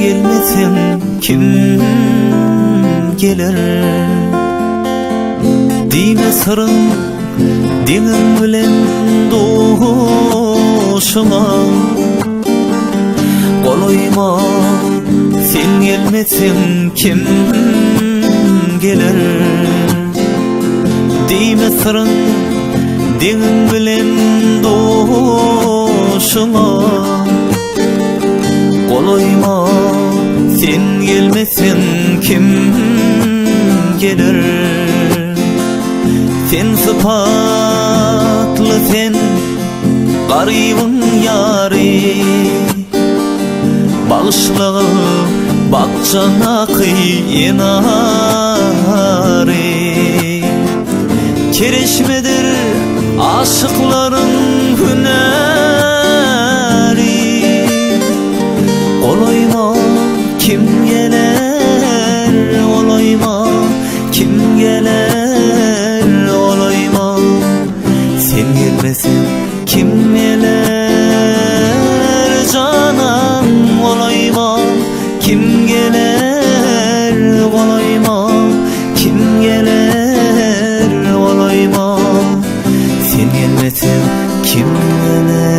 gelmesen kim gelir? Dime sırın diňiň bilen doşuma Goloýma sen gelmesen kim gelir? Dime sırın diňiň bilen doşuma Goloýma sen gelmesen kim gelir? Sen sıfatlı sen garibin yari Bağışlı bakcana kıyınari Kereşmedir aşıkların hüneri Goloýma kim geler? Goloýma kim geler? Goloýma sen gelmesen kim geler? Canam goloýma kim geler? Goloýma kim geler? Goloýma sen gelmesen kim geler?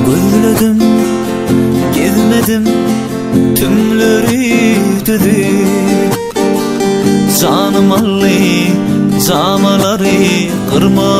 Gözledim, gezmedim, tümleri düdük Canım alli, camaları kırma